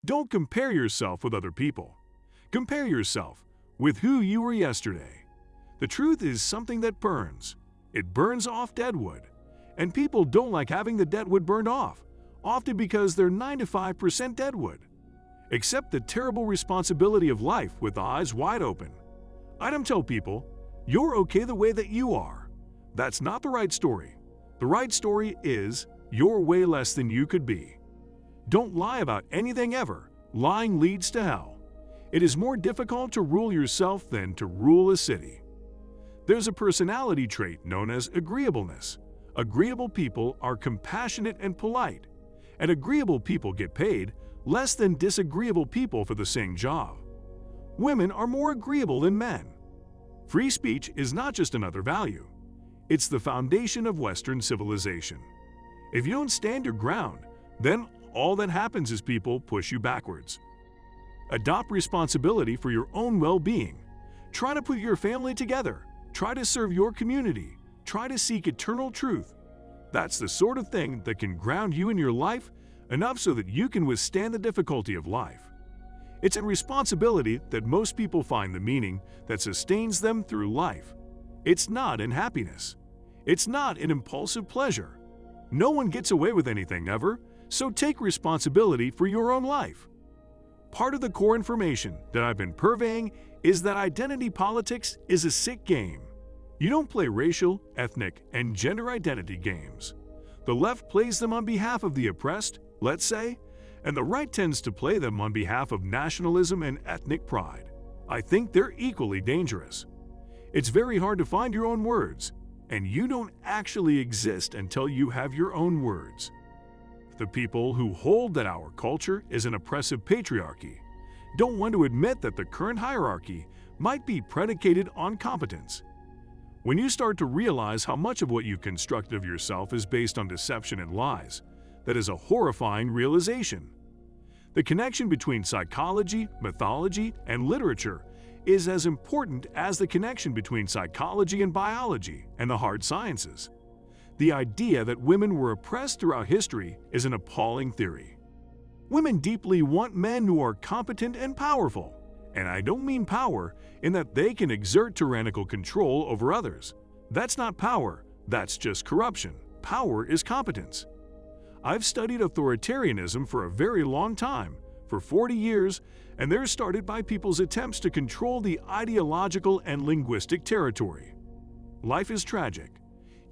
Don't compare yourself with other people. Compare yourself with who you were yesterday. The truth is something that burns. It burns off deadwood. And people don't like having the deadwood burned off, often because they're 95% deadwood. Accept the terrible responsibility of life with eyes wide open. I don't tell people, you're okay the way that you are. That's not the right story. The right story is, you're way less than you could be. Don't lie about anything ever. Lying leads to hell. It is more difficult to rule yourself than to rule a city. There's a personality trait known as agreeableness. Agreeable people are compassionate and polite, and agreeable people get paid less than disagreeable people for the same job. Women are more agreeable than men. Free speech is not just another value. It's the foundation of Western civilization. If you don't stand your ground, then all that happens is people push you backwards. Adopt responsibility for your own well-being. Try to put your family together. Try to serve your community. Try to seek eternal truth. That's the sort of thing that can ground you in your life enough so that you can withstand the difficulty of life. It's in responsibility that most people find the meaning that sustains them through life. It's not in happiness. It's not in impulsive pleasure. No one gets away with anything ever, so take responsibility for your own life. Part of the core information that I've been purveying is that identity politics is a sick game. You don't play racial, ethnic, and gender identity games. The left plays them on behalf of the oppressed, let's say, and the right tends to play them on behalf of nationalism and ethnic pride. I think they're equally dangerous. It's very hard to find your own words, and you don't actually exist until you have your own words. The people who hold that our culture is an oppressive patriarchy don't want to admit that the current hierarchy might be predicated on competence. When you start to realize how much of what you've constructed of yourself is based on deception and lies, that is a horrifying realization. The connection between psychology, mythology, and literature is as important as the connection between psychology and biology and the hard sciences. The idea that women were oppressed throughout history is an appalling theory. Women deeply want men who are competent and powerful, and I don't mean power in that they can exert tyrannical control over others. That's not power, that's just corruption. Power is competence. I've studied authoritarianism for a very long time, for 40 years, and they're started by people's attempts to control the ideological and linguistic territory. Life is tragic.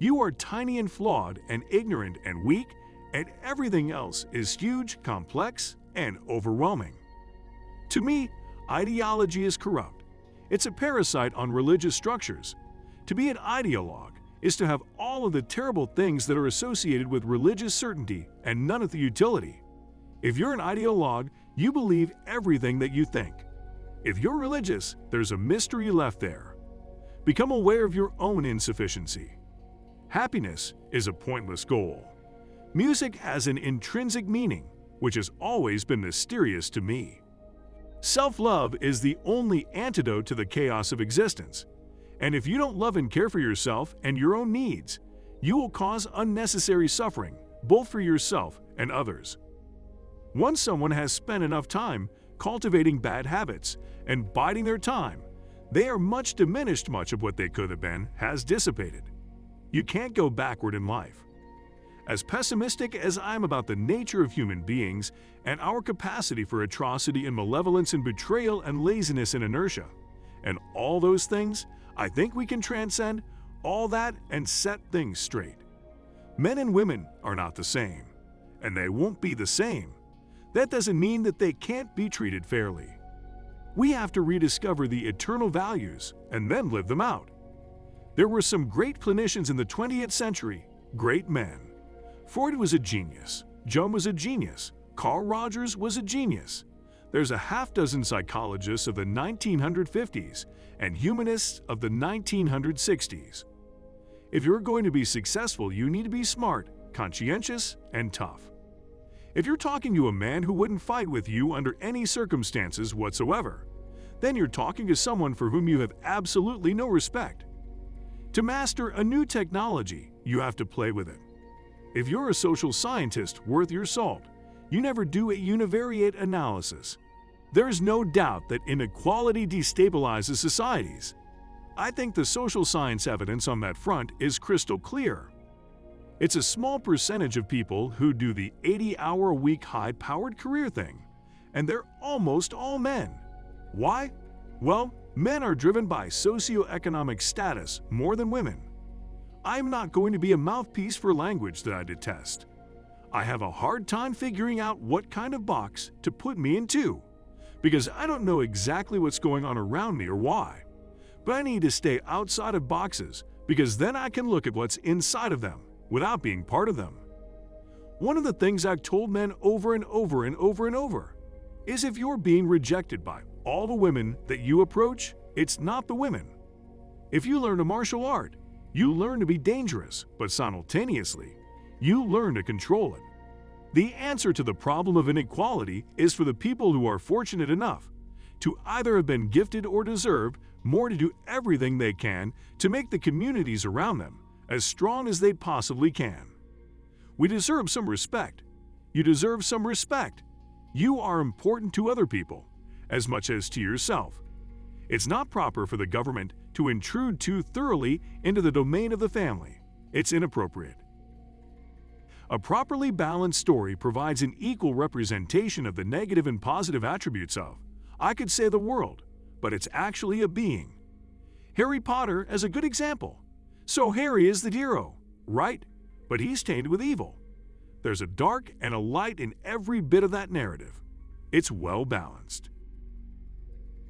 You are tiny and flawed and ignorant and weak, and everything else is huge, complex, and overwhelming. To me, ideology is corrupt. It's a parasite on religious structures. To be an ideologue is to have all of the terrible things that are associated with religious certainty and none of the utility. If you're an ideologue, you believe everything that you think. If you're religious, there's a mystery left there. Become aware of your own insufficiency. Happiness is a pointless goal. Music has an intrinsic meaning, which has always been mysterious to me. Self-love is the only antidote to the chaos of existence. And if you don't love and care for yourself and your own needs, you will cause unnecessary suffering, both for yourself and others. Once someone has spent enough time cultivating bad habits and biding their time, they are much diminished. Much of what they could have been has dissipated. You can't go backward in life. As pessimistic as I am about the nature of human beings and our capacity for atrocity and malevolence and betrayal and laziness and inertia, and all those things, I think we can transcend all that and set things straight. Men and women are not the same, and they won't be the same. That doesn't mean that they can't be treated fairly. We have to rediscover the eternal values and then live them out. There were some great clinicians in the 20th century, great men. Freud was a genius. Jung was a genius. Carl Rogers was a genius. There's a half-dozen psychologists of the 1950s and humanists of the 1960s. If you're going to be successful, you need to be smart, conscientious, and tough. If you're talking to a man who wouldn't fight with you under any circumstances whatsoever, then you're talking to someone for whom you have absolutely no respect. To master a new technology, you have to play with it. If you're a social scientist worth your salt, you never do a univariate analysis. There is no doubt that inequality destabilizes societies. I think the social science evidence on that front is crystal clear. It's a small percentage of people who do the 80-hour-a-week high-powered career thing, and they're almost all men. Why? Well, men are driven by socioeconomic status more than women. I'm not going to be a mouthpiece for language that I detest. I have a hard time figuring out what kind of box to put me into, because I don't know exactly what's going on around me or why. But I need to stay outside of boxes because then I can look at what's inside of them without being part of them. One of the things I've told men over and over and over and over is if you're being rejected by all the women that you approach, it's not the women. If you learn a martial art, you learn to be dangerous, but simultaneously, you learn to control it. The answer to the problem of inequality is for the people who are fortunate enough to either have been gifted or deserve more to do everything they can to make the communities around them as strong as they possibly can. We deserve some respect. You deserve some respect. You are important to other people as much as to yourself. It's not proper for the government to intrude too thoroughly into the domain of the family. It's inappropriate. A properly balanced story provides an equal representation of the negative and positive attributes of, I could say, the world, but it's actually a being. Harry Potter is a good example. So Harry is the hero, right? But he's tainted with evil. There's a dark and a light in every bit of that narrative. It's well balanced.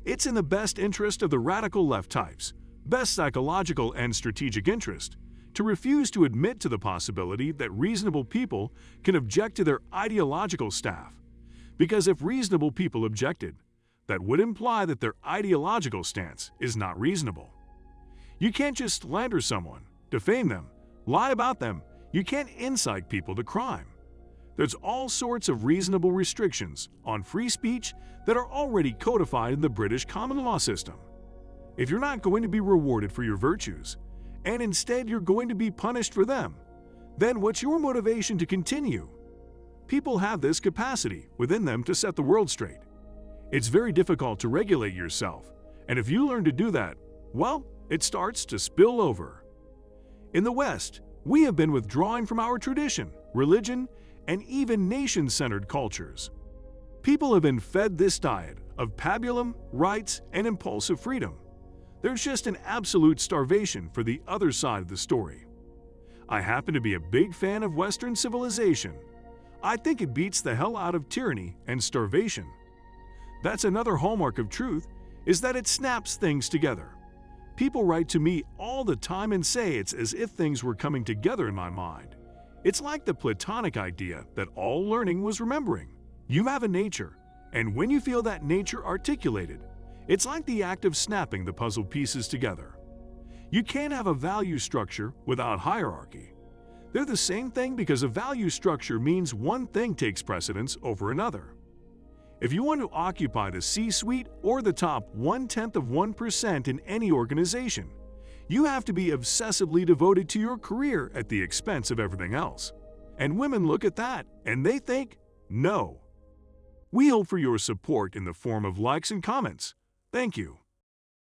It's in the best interest of the radical left types, best psychological and strategic interest, to refuse to admit to the possibility that reasonable people can object to their ideological staff. Because if reasonable people objected, that would imply that their ideological stance is not reasonable. You can't just slander someone, defame them, lie about them. You can't incite people to crime. There's all sorts of reasonable restrictions on free speech that are already codified in the British common law system. If you're not going to be rewarded for your virtues, and instead you're going to be punished for them, then what's your motivation to continue? People have this capacity within them to set the world straight. It's very difficult to regulate yourself, and if you learn to do that, well, it starts to spill over. In the West, we have been withdrawing from our tradition, religion, and even nation-centered cultures. People have been fed this diet of pabulum, rights, and impulsive freedom. There's just an absolute starvation for the other side of the story. I happen to be a big fan of Western civilization. I think it beats the hell out of tyranny and starvation. That's another hallmark of truth, is that it snaps things together. People write to me all the time and say it's as if things were coming together in my mind. It's like the Platonic idea that all learning was remembering. You have a nature, and when you feel that nature articulated, it's like the act of snapping the puzzle pieces together. You can't have a value structure without hierarchy. They're the same thing because a value structure means one thing takes precedence over another. If you want to occupy the C-suite or the top 0.1% in any organization, you have to be obsessively devoted to your career at the expense of everything else. And women look at that and they think, no. We hope for your support in the form of likes and comments. Thank you.